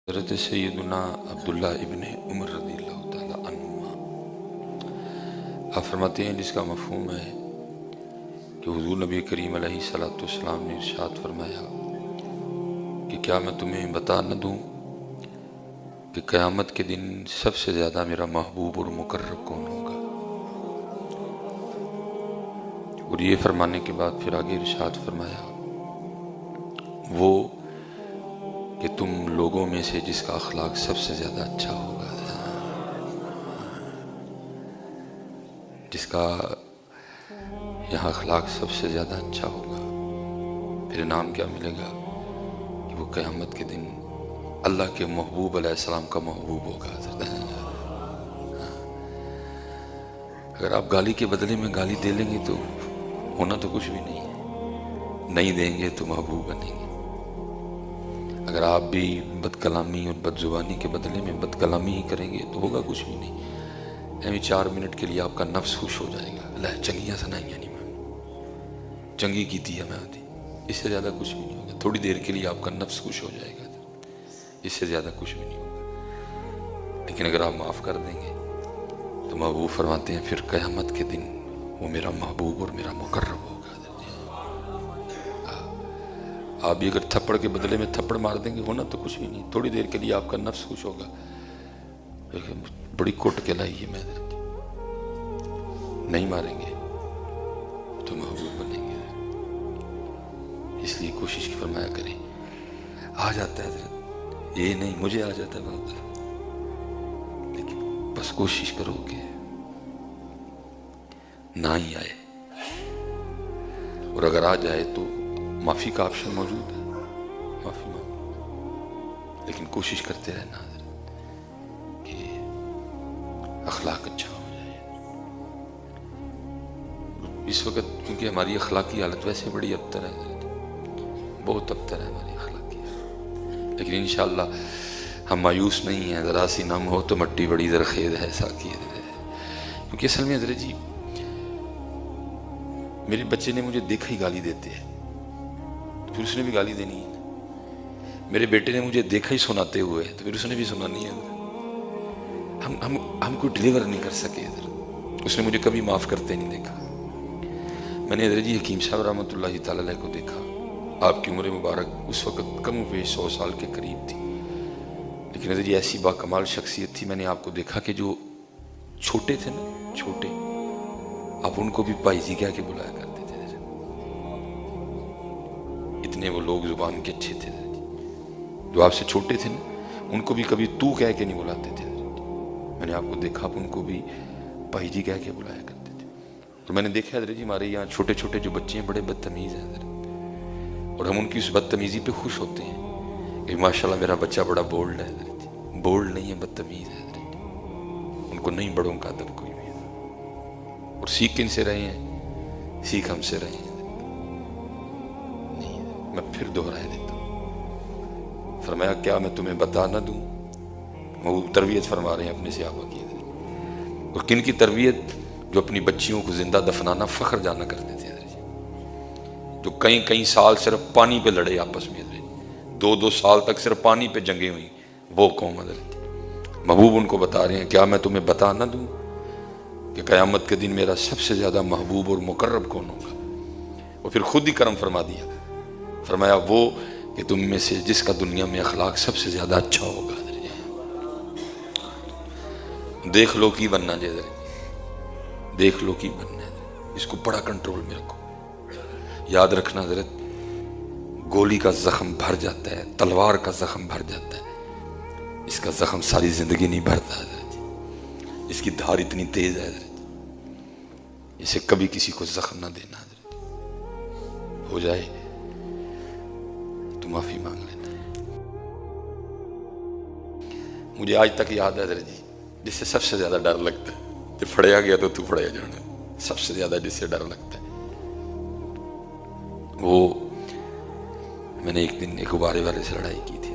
حضرت سیدنا عبداللہ ابن عمر رضی اللہ تعالیٰ عنہما آپ فرماتے ہیں جس کا مفہوم ہے کہ حضور نبی کریم علیہ الصلوۃ والسلام نے ارشاد فرمایا کہ کیا میں تمہیں بتا نہ دوں کہ قیامت کے دن سب سے زیادہ میرا محبوب اور مقرب کون ہوگا۔ اور یہ فرمانے کے بعد پھر آگے ارشاد فرمایا وہ کہ تم لوگوں میں سے جس کا اخلاق سب سے زیادہ اچھا ہوگا، جس کا یہاں اخلاق سب سے زیادہ اچھا ہوگا، پھر انعام کیا ملے گا کہ وہ قیامت کے دن اللہ کے محبوب علیہ السلام کا محبوب ہوگا۔ اگر آپ گالی کے بدلے میں گالی دے لیں گے تو ہونا تو کچھ بھی نہیں ہے، نہیں دیں گے تو محبوب بنیں گے۔ اگر آپ بھی بد کلامی اور بد زبانی کے بدلے میں بد کلامی ہی کریں گے تو ہوگا کچھ بھی نہیں۔ ایویں 4 منٹ کے لیے آپ کا نفس خوش ہو جائے گا، اللہ چنگیاں سنائیاں نہیں میں چنگی کی ہے میں آتی، اس سے زیادہ کچھ بھی نہیں ہوگا۔ تھوڑی دیر کے لیے آپ کا نفس خوش ہو جائے گا، اس سے زیادہ کچھ بھی نہیں ہوگا۔ لیکن اگر آپ معاف کر دیں گے تو محبوب فرماتے ہیں پھر قیامت کے دن وہ میرا محبوب اور میرا مقرب ہوگا۔ آپ بھی اگر تھپڑ کے بدلے میں تھپڑ مار دیں گے ہونا تو کچھ بھی نہیں، تھوڑی دیر کے لیے آپ کا نفس خوش ہوگا، بڑی کوٹ کے لائی ہے میں نہیں ماریں گے تو محبوب بنیں گے۔ اس لیے کوشش کی فرمایا کریں۔ آ جاتا ہے حضرت، یہ نہیں مجھے آ جاتا ہے بہت، لیکن بس کوشش کرو کہ نہ ہی آئے، اور اگر آ جائے تو معافی کا آپشن موجود ہے، معافی مانگو، لیکن کوشش کرتے رہنا حضرت کہ اخلاق اچھا ہو جائے۔ اس وقت کیونکہ ہماری اخلاقی حالت ویسے بڑی ابتر ہے حضرت، بہت ابتر ہے ہماری اخلاقی حالت، لیکن انشاءاللہ ہم مایوس نہیں ہیں۔ ذرا سی نم ہو تو مٹی بڑی زرخیز ہے ساقی حضرت، کیونکہ اصل میں حضرت جی میرے بچے نے مجھے دیکھا ہی گالی دیتے ہیں، پھر اس نے بھی گالی دینی ہے۔ میرے بیٹے نے مجھے دیکھا ہی سناتے ہوئے تو پھر اس نے بھی سنانی ہے۔ ہم کو ڈیلیور نہیں کر سکے حضرت، اس نے مجھے کبھی معاف کرتے نہیں دیکھا۔ میں نے حضرت جی حکیم صاحب رحمۃ اللہ تعالی علیہ کو دیکھا، آپ کی عمر مبارک اس وقت کم و بیش 100 سال کے قریب تھی، لیکن حضرت جی ایسی با کمال شخصیت تھی۔ میں نے آپ کو دیکھا کہ جو چھوٹے تھے نا، چھوٹے، آپ ان کو بھی بھائی جی کہہ کے بلایا کرتے تھے، اتنے وہ لوگ زبان کے اچھے تھے۔ جو آپ سے چھوٹے تھے نا ان کو بھی کبھی تو کہہ کے نہیں بلاتے تھے، میں نے آپ کو دیکھا آپ ان کو بھی بھائی جی کہہ کے بلایا کرتے تھے۔ اور میں نے دیکھا حضرت جی ہمارے یہاں چھوٹے چھوٹے جو بچے ہیں بڑے بدتمیز ہیں حضرت، اور ہم ان کی اس بدتمیزی پہ خوش ہوتے ہیں کہ ماشاءاللہ میرا بچہ بڑا بولڈ ہے حضرت جی، بولڈ نہیں ہے بدتمیز ہے حضرت جی، ان کو نہیں بڑوں کا ادب کوئی بھی ہے، اور سیکھ کن سے رہے ہیں؟ سیکھ ہم سے رہے ہیں۔ نہیں میں پھر دوہرائے دیتا ہوں، فرمایا کیا میں تمہیں بتا نہ دوں، وہ تربیت فرما رہے ہیں اپنے صحابہ کی، اور کن کی تربیت؟ جو اپنی بچیوں کو زندہ دفنانا فخر جانا کرتے تھے حضرت جی، جو کئی سال صرف پانی پہ لڑے آپس میں حضرت جی، 2 سال تک صرف پانی پہ جنگیں ہوئی، وہ قوم حضرت جی۔ محبوب ان کو بتا رہے ہیں کیا میں تمہیں بتا نہ دوں کہ قیامت کے دن میرا سب سے زیادہ محبوب اور مقرب کون ہوگا؟ اور پھر خود ہی کرم فرما دیا، فرمایا وہ کہ تم میں سے جس کا دنیا میں اخلاق سب سے زیادہ اچھا ہوگا۔ دیکھ لو کی بننا جی حضرت، دیکھ لو کی بننا ہے، اس کو بڑا کنٹرول میں رکھو۔ یاد رکھنا حضرت گولی کا زخم بھر جاتا ہے، تلوار کا زخم بھر جاتا ہے، اس کا زخم ساری زندگی نہیں بھرتا حضرت جی، اس کی دھار اتنی تیز ہے حضرت جی، اسے کبھی کسی کو زخم نہ دینا حضرت جی، ہو جائے تو معافی مانگ لینا ہے۔ مجھے آج تک یاد ہے حضرت جی جس سے سب سے زیادہ ڈر لگتا ہے، جب پھڑیا گیا تو پھڑیا جانا، سب سے زیادہ جس سے ڈر لگتا ہے وہ، میں نے ایک دن ایک غبارے والے سے لڑائی کی تھی۔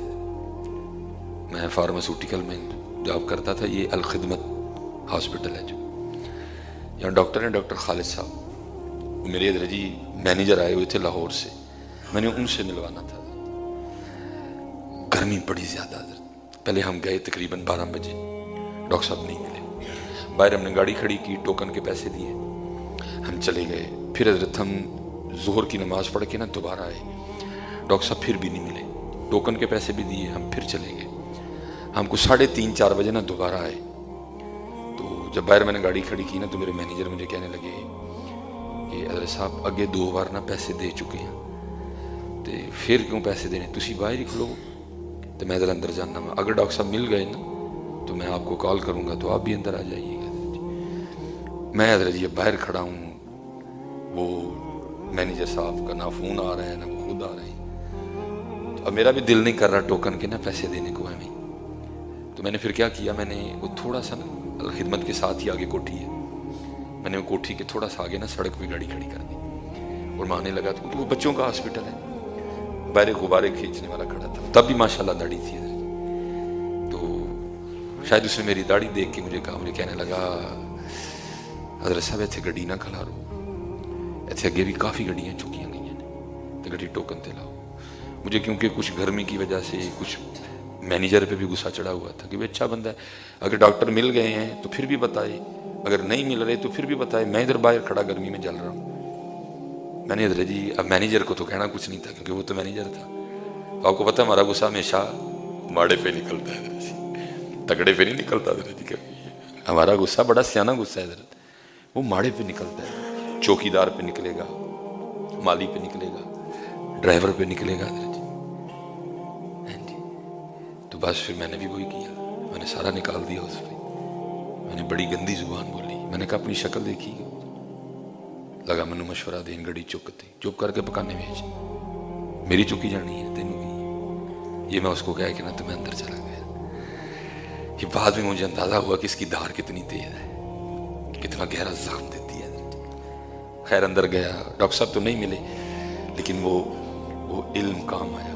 میں فارماسوٹیکل میں جاب کرتا تھا، یہ الخدمت ہاسپٹل ہے جو، یہاں ڈاکٹر ہیں ڈاکٹر خالد صاحب، وہ میرے حضرت جی مینیجر آئے ہوئے تھے لاہور سے، میں نے ان سے ملوانا تھا۔ گرمی بڑی زیادہ حضرت، پہلے ہم گئے تقریباً 12 بجے، ڈاکٹر صاحب نہیں ملے، باہر ہم نے گاڑی کھڑی کی، ٹوکن کے پیسے دیے، ہم چلے گئے. پھر حضرت ہم ظہر کی نماز پڑھ کے نا دوبارہ آئے، ڈاکٹر صاحب پھر بھی نہیں ملے، ٹوکن کے پیسے بھی دیے، ہم پھر چلے گئے. ہم کو 3:30-4 بجے نا دوبارہ آئے. تو جب باہر میں نے گاڑی کھڑی کی نا تو میرے مینیجر مجھے کہنے لگے کہ حضرت صاحب اگے 2 بار نا پیسے دے چکے ہیں تو پھر کیوں پیسے دینے، تسی باہر ہی کھلو. تو میں ذرا اندر جاننا، اگر ڈاکٹر صاحب مل گئے نا تو میں آپ کو کال کروں گا تو آپ بھی اندر آ جائیے گا. میں حضرت جی باہر کھڑا ہوں، وہ مینیجر صاحب کا نہ فون آ رہا ہے نہ خود آ رہے ہیں. تو اب میرا بھی دل نہیں کر رہا ٹوکن کے نا پیسے دینے کو ہمیں. تو میں نے پھر کیا کیا، میں نے وہ تھوڑا سا نا الخدمت کے ساتھ ہی آگے کوٹھی ہے، میں نے وہ کوٹھی کے تھوڑا سا آگے نا سڑک پہ گاڑی کھڑی کر دی اور میں آنے لگا تو کیونکہ وہ بچوں کا ہاسپٹل ہے، باہر غبارے کھینچنے والا کھڑا تھا، تب بھی ماشاءاللہ داڑھی تھی. تو شاید اس نے میری داڑھی دیکھ کے مجھے کہا، مجھے کہنے لگا حضرت صاحب ایتھے گڈی نہ کھلارو، ایتھے اگے بھی کافی گڈیاں چکیاں گئی ہیں تو گڈی ٹوکن تے لاؤ. مجھے کیونکہ کچھ گرمی کی وجہ سے کچھ مینیجر پہ بھی غصہ چڑھا ہوا تھا کہ وہ اچھا بندہ ہے، اگر ڈاکٹر مل گئے ہیں تو پھر بھی بتائے، اگر نہیں مل رہے تو پھر بھی بتائے، میں ادھر باہر کھڑا گرمی میں جل رہا ہوں. میں نے حضرت جی اب مینیجر کو تو کہنا کچھ نہیں تھا کیونکہ وہ تو مینیجر تھا. تو آپ کو پتہ ہمارا غصہ ہمیشہ ماڑے پہ نکلتا ہے حضرت جی، تگڑے پہ نہیں نکلتا حضرت جی. ہمارا غصہ بڑا سیانہ غصہ ہے حضرت، وہ ماڑے پہ نکلتا ہے، چوکیدار پہ نکلے گا، مالی پہ نکلے گا، ڈرائیور پہ نکلے گا حضرت جی. تو بس پھر میں نے بھی وہی کیا، میں نے سارا نکال دیا اس پہ. میں نے بڑی گندی زبان بولی، میں نے کہا اپنی شکل دیکھی، لگا میں نے مشورہ دین گڑی چکتے چپ کر کے پکانے بھیج، میری چکی جانی ہے تینوں کی. یہ میں اس کو کہا کہ نا تو میں اندر چلا گیا. یہ بعد میں مجھے اندازہ ہوا کہ اس کی دھار کتنی تیز ہے، کتنا گہرا زخم دیتی ہے. خیر اندر گیا، ڈاکٹر صاحب تو نہیں ملے لیکن وہ علم کام آیا،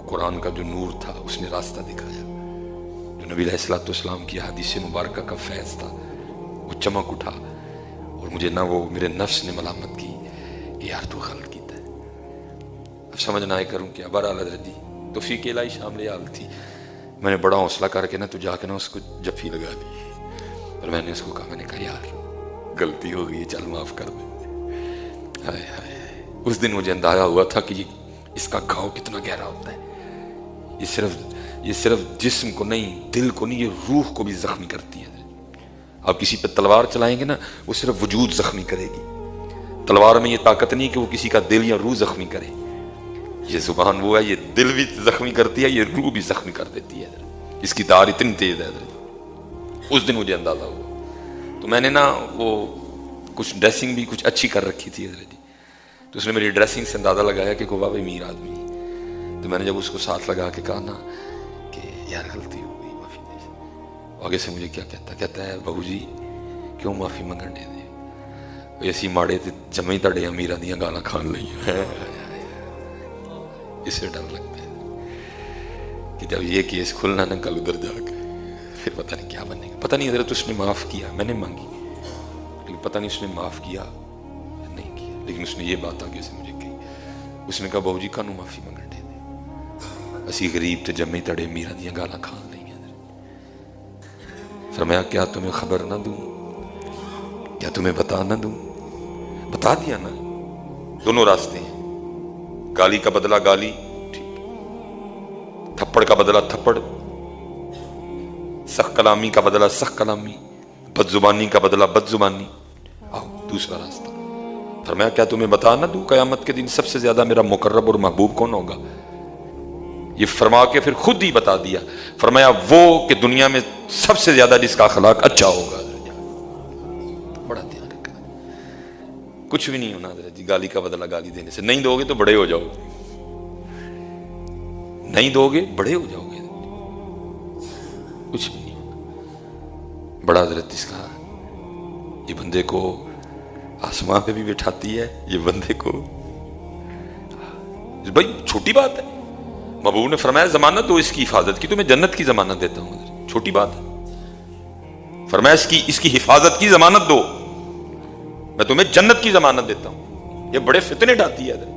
قرآن کا جو نور تھا اس نے راستہ دکھایا، جو نبی علیہ السلام کی حدیث مبارکہ کا فیض تھا وہ چمک اٹھا. اور مجھے نہ وہ میرے نفس نے ملامت کی کہ یار تو غلط کیتا ہے. اب سمجھ نہ آئے کروں کیا. بہرحال حضرت جی توفیق الہی شامل حال تھی. میں نے بڑا حوصلہ کر کے نا تو جا کے نا اس کو جفی لگا دی اور میں نے اس کو کہا، میں نے کہا یار غلطی ہو گئی، چل معاف کر دے. ہائے ہائے، اس دن مجھے اندازہ ہوا تھا کہ اس کا گھاؤ کتنا گہرا ہوتا ہے. یہ صرف جسم کو نہیں، دل کو نہیں، یہ روح کو بھی زخمی کرتی ہے. آپ کسی پہ تلوار چلائیں گے نا وہ صرف وجود زخمی کرے گی، تلوار میں یہ طاقت نہیں کہ وہ کسی کا دل یا روح زخمی کرے. یہ زبان وہ ہے، یہ دل بھی زخمی کرتی ہے، یہ روح بھی زخمی کر دیتی ہے. اس کی دار اتنی تیز ہے. اس دن مجھے اندازہ ہوا. تو میں نے نا وہ کچھ ڈریسنگ بھی کچھ اچھی کر رکھی تھی حضرت جی، تو اس نے میری ڈریسنگ سے اندازہ لگایا کہ کوئی امیر آدمی. تو میں نے جب اس کو ساتھ لگا کے کہا نا کہ یار غلطی ہو گئی، معافی دے. آگے سے مجھے کیا کہتا ہے، بہو جی کیوں معافی منگن دے دے، ایسی ماڑے تے جمعی تڑے امیرہ دیاں گالاں کھان لئی ہیں. اس سے ڈر لگتا ہے کہ جب یہ کیس کھلنا نا کل ادھر جا کے پھر پتہ نہیں کیا بنے گا. پتہ نہیں حضرت اس نے معاف کیا، میں نے مانگی لیکن پتہ نہیں اس نے معاف کیا نہیں کیا. لیکن اس نے یہ بات آگے سے مجھے کہی، اس نے کہا بہو جی کانوں معافی منگن دے دے، اسی غریب تے جمعی تڑے امیرہ دیاں گالاں کھان لئی ہیں. فرمایا کیا تمہیں خبر نہ دوں، کیا تمہیں بتا نہ دوں؟ بتا دیا نا. دونوں راستے ہیں، گالی کا بدلہ گالی، تھپڑ کا بدلہ تھپڑ، سخت کلامی کا بدلہ سخت کلامی، بد زبانی کا بدلہ بد زبانی. آؤ دوسرا راستہ. فرمایا کیا تمہیں بتا نہ دوں قیامت کے دن سب سے زیادہ میرا مقرب اور محبوب کون ہوگا؟ یہ فرما کے پھر خود ہی بتا دیا. فرمایا وہ کہ دنیا میں سب سے زیادہ جس کا اخلاق اچھا ہوگا. بڑا دھیان رکھنا، کچھ بھی نہیں ہونا حضرت جی گالی کا بدلہ گالی دینے سے. نہیں دو گے تو بڑے ہو جاؤ گے، نہیں دو گے بڑے ہو جاؤ گے، کچھ بھی نہیں ہونا. بڑا حضرت اس کا یہ بندے کو آسمان پہ بھی بٹھاتی ہے، یہ بندے کو بھائی چھوٹی بات ہے. محبوب نے فرمایا ضمانت دو اس کی حفاظت کی، تو میں جنت کی ضمانت دیتا ہوں. چھوٹی بات ہے. فرمایا اس کی حفاظت کی ضمانت دو، میں تمہیں جنت کی ضمانت دیتا ہوں. یہ بڑے فتنے ڈالتی ہے حضرت،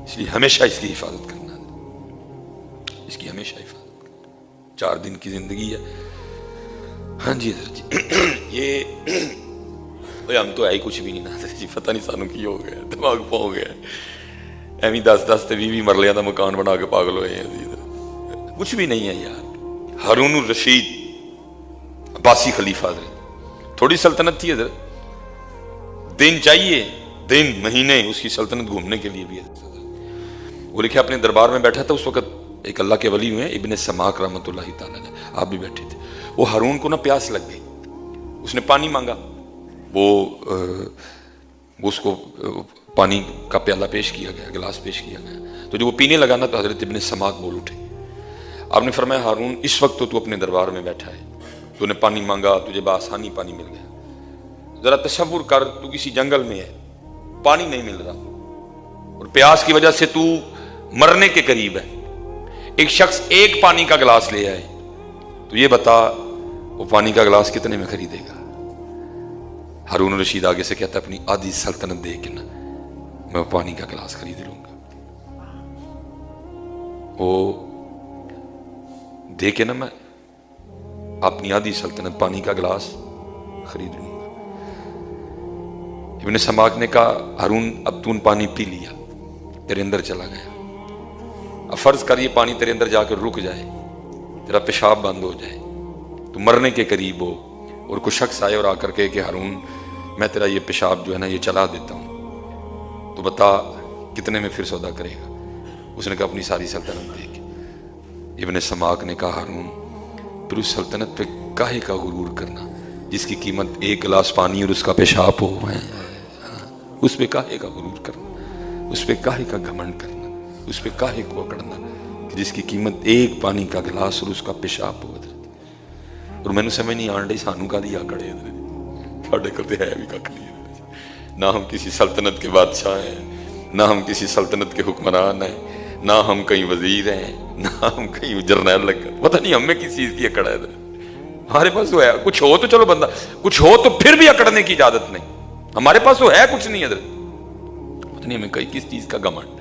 اس لیے ہمیشہ اس کی حفاظت کرنا. اس کی ہمیشہ حفاظت کرنا. 4 دن کی زندگی ہے. ہاں جی حضرت جی یہ ہم تو ہے ہی کچھ بھی نہیں نا جی. پتہ نہیں سانوں کی ہو گیا, دماغ پاؤ گیا ایویں 10 تے 20 مرلیاں دا مکان بنا کے پاگل ہوئے ہیں. کچھ بھی نہیں ہے یار. ہارون الرشید عباسی خلیفہ حضرت, تھوڑی سلطنت تھی حضرت, دن چاہیے, دن مہینے اس کی سلطنت گھومنے کے لیے بھی. وہ لکھے اپنے دربار میں بیٹھا تھا اس وقت, ایک اللہ کے ولی ہوئے ابن سماک رحمۃ اللہ تعالیٰ نے, آپ بھی بیٹھے تھے. وہ ہارون کو نا پیاس لگ گئی, اس نے پانی مانگا, وہ اس کو پانی کا پیالہ پیش کیا گیا, گلاس پیش کیا گیا, تو جو وہ پینے لگا نا تو حضرت ابن سماک بول اٹھے. آپ نے فرمایا ہارون اس وقت تو اپنے دربار میں بیٹھا ہے, تو نے پانی مانگا, تجھے بآسانی پانی مل گیا. ذرا تصور کر, تو کسی جنگل میں ہے, پانی نہیں مل رہا اور پیاس کی وجہ سے تو مرنے کے قریب ہے. ایک شخص ایک پانی کا گلاس لے آئے, تو یہ بتا وہ پانی کا گلاس کتنے میں خریدے گا؟ ہارون الرشید آگے سے کہتا ہے اپنی آدھی سلطنت دے کے نا میں پانی کا گلاس خرید لوں گا. وہ دے کے نا میں اپنی آدھی سلطنت پانی کا گلاس خرید لوں گا. ابن سماک نے کہا ہارون اب تو پانی پی لیا, تیرے اندر چلا گیا, اب فرض کر یہ پانی تیرے اندر جا کر رک جائے, تیرا پیشاب بند ہو جائے, تو مرنے کے قریب ہو, اور کوئی شخص آئے اور آ کر کہے کہ ہارون میں تیرا یہ پیشاب جو ہے نا یہ چلا دیتا ہوں, تو بتا کتنے میں پھر سودا کرے گا؟ اس نے کہا اپنی ساری سلطنت دے کے. ابن سماک نے کہا ہارون پھر اس سلطنت پہ کاہے کا غرور کرنا جس کی قیمت ایک گلاس پانی اور اس کا پیشاب ہو, اس پہ کاہے کا غرور کرنا, اس پہ کاہے کا گھمنڈ کرنا, اس پہ کاہے کو اکڑنا جس کی قیمت ایک پانی کا گلاس اور اس کا پیشاب ہو. اور میں نے سمجھ نہیں آن ڈی سانوں کا دیا کڑے ساڈے کرتے ہے بھی کھ نہیں, نہ ہم کسی سلطنت کے بادشاہ ہیں, نہ ہم کسی سلطنت کے حکمران ہیں, نہ ہم کہیں وزیر ہیں, نہ ہم کہیں جرنیل لگ گئے, پتہ نہیں ہمیں کس چیز کی اکڑ ہے. ہمارے پاس تو ہے کچھ ہو تو چلو بندہ کچھ ہو تو پھر بھی اکڑنے کی اجازت نہیں, ہمارے پاس تو ہے کچھ نہیں حضرت, پتہ نہیں ہمیں کہیں کس چیز کا گھمنڈ.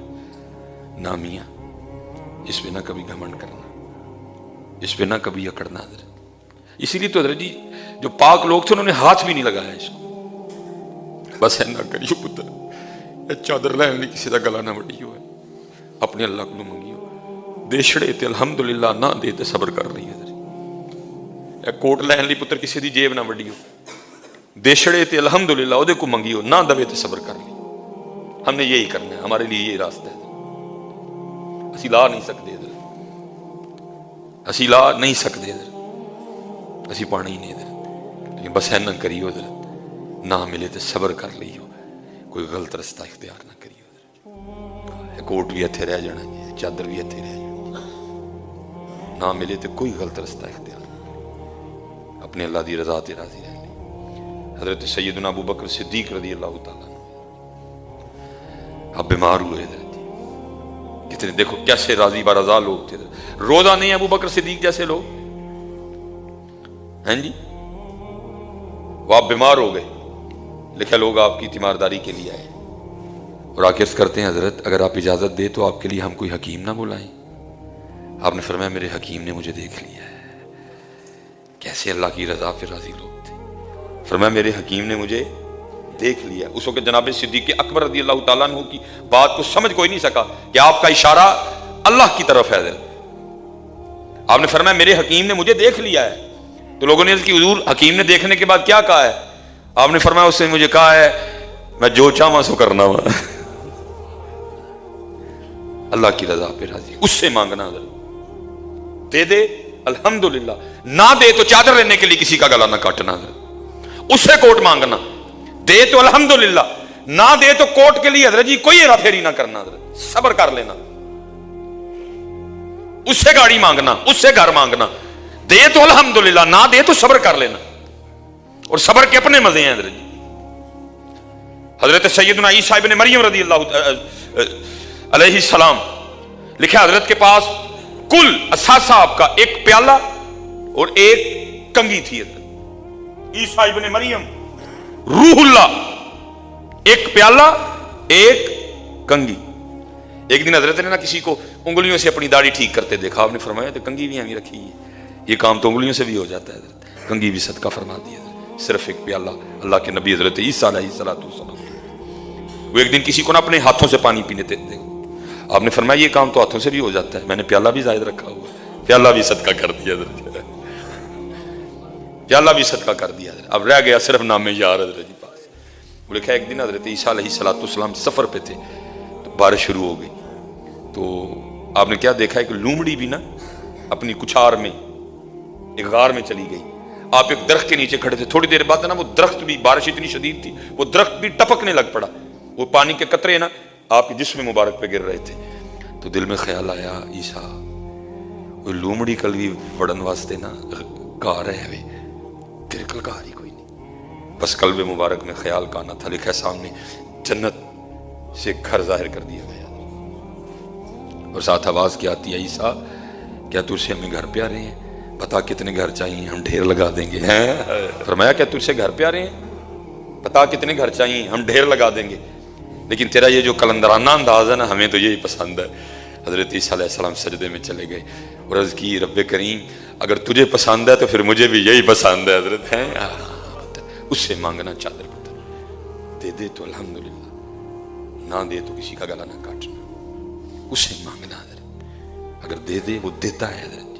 نہ میاں اس پہ نہ کبھی گھمنڈ کرنا, اس پہ نہ کبھی اکڑنا حضرت. اسی لیے تو حضرت جی جو پاک لوگ تھے انہوں نے ہاتھ بھی نہیں لگایا اس کو. بس ہے نہ کریو پتر چادر لین لی کسی کا گلا نہ وڈیو ہے, اپنے اللہ کو منگیو, دے چھڑے تے الحمدللہ, نہ دے تے صبر کر رہی ہے. کوٹ لین لی پتر کسی دی جیب نہ وڈیو, دے چھڑے تے الحمدللہ او دے کو منگیو, نہ دوے تے صبر کر لی. ہم نے یہی کرنا ہے, ہمارے لیے یہ راستہ ہے. اسی لا نہیں سکتے ادھر, اسی لا نہیں سکتے ادھر, اسی پانی نہیں ادھر, لیکن بس ہے نہ کریو ادھر, نہ ملے تو صبر کر لیو, کوئی غلط رستہ اختیار نہ کریو ادھر. کوٹ بھی اتھے رہ جانا, چادر بھی اتھے رہ جانا, نہ ملے تو کوئی غلط رستہ اختیار نہ کریو, اپنے اللہ دی رضا تے راضی رہ لی. حضرت سیدنا ابو بکر صدیق رضی اللہ تعالیٰ اب بیمار ہوئے حضرت, کتنے دیکھو کیسے راضی برضا لوگ تھے, روزہ نہیں ابو بکر صدیق جیسے لوگ ہیں جی. وہ آپ بیمار ہو گئے, لکھا لوگ آپ کی تیمارداری کے لیے آئے اور آ کے عرض کرتے ہیں حضرت اگر آپ اجازت دے تو آپ کے لیے ہم کوئی حکیم نہ بلائیں. آپ نے فرمایا میرے حکیم نے مجھے دیکھ لیا ہے. کیسے اللہ کی رضا پہ راضی لوگ تھے. فرمایا میرے حکیم نے مجھے دیکھ لیا. اس وقت جناب صدیق اکبر رضی اللہ تعالیٰ عنہ کی بات کو سمجھ کوئی نہیں سکا کہ آپ کا اشارہ اللہ کی طرف ہے. آپ نے فرمایا میرے حکیم نے مجھے دیکھ لیا ہے. تو لوگوں نے کہ حضور حکیم نے دیکھنے کے بعد کیا کہا ہے؟ آپ نے فرمایا اس نے مجھے کہا ہے میں جو چاہوں سو کرنا ہوا. اللہ کی رضا پہ راضی, اس سے مانگنا حضرت, دے دے الحمدللہ, نہ دے تو چادر لینے کے لیے کسی کا گلا نہ کاٹنا حضرت, اس سے کوٹ مانگنا, دے تو الحمدللہ, نہ دے تو کوٹ کے لیے حضرت جی کوئی ہیرا پھیری نہ کرنا حضرت, صبر کر لینا, اس سے گاڑی مانگنا, اس سے گھر مانگنا, دے تو الحمدللہ, نہ دے تو صبر کر لینا, اور صبر کے اپنے مزے ہیں حضرت جی. حضرت سیدنا عیسیٰ ابن مریم رضی اللہ علیہ السلام لکھا حضرت کے پاس کل اثاثہ آپ کا ایک پیالہ اور ایک کنگھی تھی. حضرت عیسیٰ ابن مریم روح اللہ, ایک پیالہ ایک کنگھی. ایک دن حضرت نے نا کسی کو انگلیوں سے اپنی داڑھی ٹھیک کرتے دیکھا آپ نے فرمایا تو کنگھی بھی ہمیں رکھی ہے, یہ کام تو انگلیوں سے بھی ہو جاتا ہے حضرت, کنگھی بھی صدقہ فرما دی حضرت. صرف ایک پیالہ اللہ کے نبی حضرت عیسیٰ علیہ السلام, وہ ایک دن کسی کو نا اپنے ہاتھوں سے پانی پینے دیتے, آپ نے فرمایا یہ کام تو ہاتھوں سے بھی ہو جاتا ہے, میں نے پیالہ بھی زائد رکھا ہوا, پیالہ بھی صدقہ کر دیا حضرت, پیالہ بھی صدقہ کر دیا حضرت. اب رہ گیا صرف نام یار حضرت جی پاس. وہ لکھا ایک دن حضرت عیسیٰ علیہ السلام سفر پہ تھے تو بارش شروع ہو گئی, تو آپ نے کیا دیکھا ہے کہ لومڑی بھی نا اپنی کچھار میں ایک غار میں چلی گئی. آپ ایک درخت کے نیچے کھڑے تھے, تھوڑی دیر بعد نا وہ درخت بھی, بارش اتنی شدید تھی وہ درخت بھی ٹپکنے لگ پڑا, وہ پانی کے قطرے نا آپ کے جسم مبارک پہ گر رہے تھے. تو دل میں خیال آیا عیسیٰ وہ لومڑی کل بھی وڑن واسطے نا گا رہے ہوئے, تیرے کل گا رہی کوئی نہیں. بس قلب مبارک میں خیال کا آنا تھا, لکھا سامنے جنت سے گھر ظاہر کر دیا گیا اور ساتھ آواز کیا آتی ہے, عیسیٰ کیا تجھ سے ہمیں گھر پیارے ہیں, بتا کتنے گھر چاہیے ہم ڈھیر لگا دیں گے. فرمایا کیا تجھ سے گھر پیارے ہیں, بتا کتنے گھر چاہیے ہم ڈھیر لگا دیں گے. لیکن تیرا یہ جو کلندرانہ انداز ہے نا ہمیں تو یہی پسند ہے. حضرت عیسیٰ علیہ السلام سجدے میں چلے گئے اور عرض کی رب کریم اگر تجھے پسند ہے تو پھر مجھے بھی یہی پسند ہے حضرت. اس سے مانگنا چادر پتر, دے دے تو الحمدللہ, نہ دے تو کسی کا گلا نہ کاٹنا. اس سے مانگنا حضرت, اگر دے دے وہ دیتا ہے حضرت,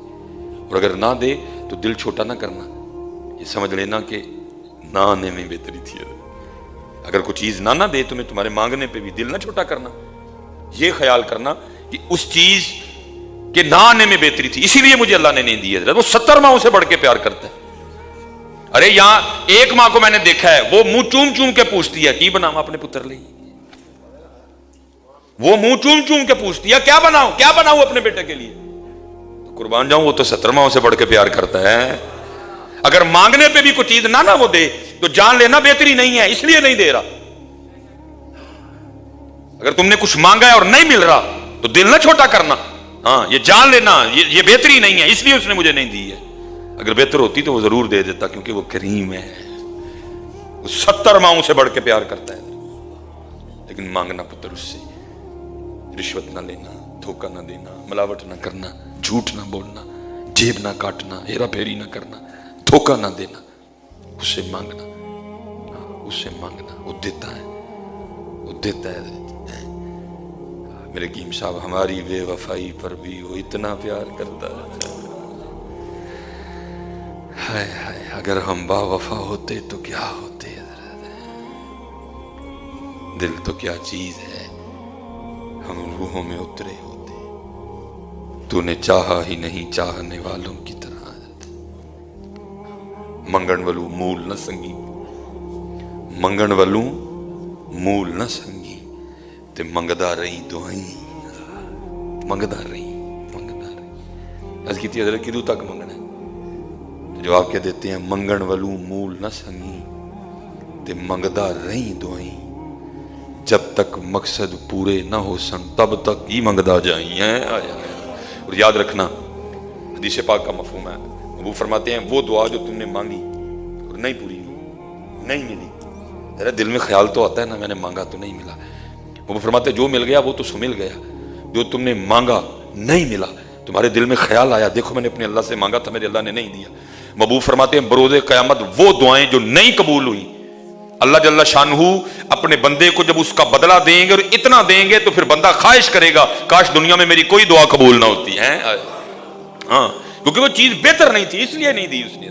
اور اگر نہ دے تو دل چھوٹا نہ کرنا, یہ سمجھ لینا کہ نہ آنے میں بہتری تھی حضرت. اگر کوئی چیز نہ دے تمہیں تمہارے مانگنے پہ بھی دل نہ چھوٹا کرنا, یہ خیال کرنا کہ اس چیز کے نہ آنے میں بہتری تھی اسی لیے مجھے اللہ نے نہیں دی حضرت. وہ 70 ماؤں سے بڑھ کے پیار کرتا ہے. ارے یہاں ایک ماں کو میں نے دیکھا ہے وہ منہ چوم چوم کے پوچھتی ہے کی بناؤں اپنے پتر لئی, وہ منہ چوم چوم کے پوچھتی ہے کیا بناؤں اپنے بیٹے کے لیے. تو قربان جاؤں وہ تو 70 ماؤں سے بڑھ کے پیار کرتا ہے. اگر مانگنے پہ بھی کوئی چیز نہ وہ دے تو جان لینا بہتری نہیں ہے, اس لیے نہیں دے رہا. اگر تم نے کچھ مانگا ہے اور نہیں مل رہا تو دل نہ چھوٹا کرنا, ہاں یہ جان لینا یہ بہتری نہیں ہے اس لیے اس نے مجھے نہیں دی ہے. اگر بہتر ہوتی تو وہ ضرور دے دیتا کیونکہ وہ کریم ہے, وہ 70 ماؤں سے بڑھ کے پیار کرتا ہے. لیکن مانگنا پتر اس سے, رشوت نہ لینا, دھوکہ نہ دینا, ملاوٹ نہ کرنا, جھوٹ نہ بولنا, جیب نہ کاٹنا, ہیرا پھیری نہ کرنا, دھوکہ نہ دینا. اس سے مانگنا, اس سے مانگنا, وہ دیتا ہے, وہ دیتا ہے. میرے قیم صاحب ہماری بے وفائی پر بھی وہ اتنا پیار کرتا ہے. ہائے ہائے اگر ہم با وفا ہوتے تو کیا ہوتے حضرت. دل تو کیا چیز ہے, ہم روحوں میں اترے ہوتے. تو نے چاہا ہی نہیں چاہنے والوں کی طرح حضرت. منگن ولو مول نہ سنگی, منگن ولو مول نہ سنگی تے منگدا رہی دعائیں, منگدا رہی. عرض کی تھی حضرت کدوں تک منگنا ہے, جواب کیا دیتے ہیں منگن ولو مول نہ سنگی تے منگدا رہی دعائیں, جب تک مقصد پورے نہ ہو سن تب تک ہی منگدا جائیں. اور یاد رکھنا حدیث پاک کا مفہوم ہے, وہ فرماتے ہیں وہ دعا جو تم نے مانگی اور نہیں پوری ہوئی, نہیں ملی, میرے دل میں خیال تو آتا ہے نا میں نے مانگا تو نہیں ملا. وہ فرماتے ہیں جو مل گیا وہ تو سو مل گیا, جو تم نے مانگا نہیں ملا تمہارے دل میں خیال آیا دیکھو میں نے اپنے اللہ سے مانگا تھا میرے اللہ نے نہیں دیا. محبوب فرماتے ہیں بروز قیامت وہ دعائیں جو نہیں قبول ہوئی اللہ جل شانہ اپنے بندے کو جب اس کا بدلہ دیں گے اور اتنا دیں گے تو پھر بندہ خواہش کرے گا کاش دنیا میں میری کوئی دعا قبول نہ ہوتی ہے. ہاں کیونکہ وہ چیز بہتر نہیں تھی اس لیے نہیں دی اس نے.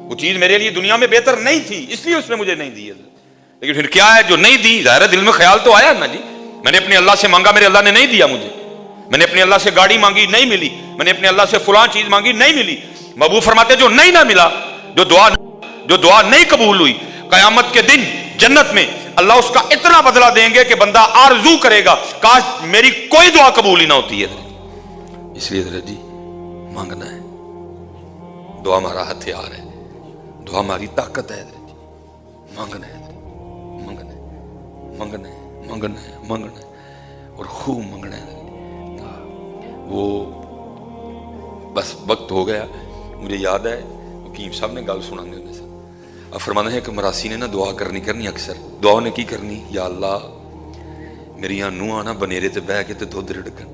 وہ چیز میرے لیے دنیا میں بہتر نہیں تھی اس لیے اس نے مجھے نہیں دی. لیکن پھر کیا ہے جو نہیں دی, ظاہر ہے دل میں خیال تو آیا نا جی, میں نے اپنے اللہ سے مانگا میرے اللہ نے نہیں دیا مجھے, میں نے اپنے اللہ سے گاڑی مانگی نہیں ملی, میں نے اپنے اللہ سے فلاں چیز مانگی نہیں ملی. محبوب فرماتے جو نہیں نہ ملا, جو دعا نہیں قبول ہوئی, قیامت کے دن جنت میں اللہ اس کا اتنا بدلہ دیں گے کہ بندہ آرزو کرے گا کاش میری کوئی دعا قبول ہی نہ ہوتی ہے. اس لیے حضرت جی مانگنا ہے, دعا ہمارا ہتھیار ہے, دعا ہماری طاقت ہے حضرت جی. مانگنا ہے منگنا ہے منگنا ہے منگنا ہے اور خوب منگنا ہے. وہ بس وقت ہو گیا, مجھے یاد ہے حکیم صاحب نے گل سنا دے سن, اب فرمانا ہے کہ مراسی نے نا دعا کرنی اکثر دعا نے کی کرنی, یا اللہ میری نوہاں نا بنیرے تے بہ کے تے دودھ رڑکن,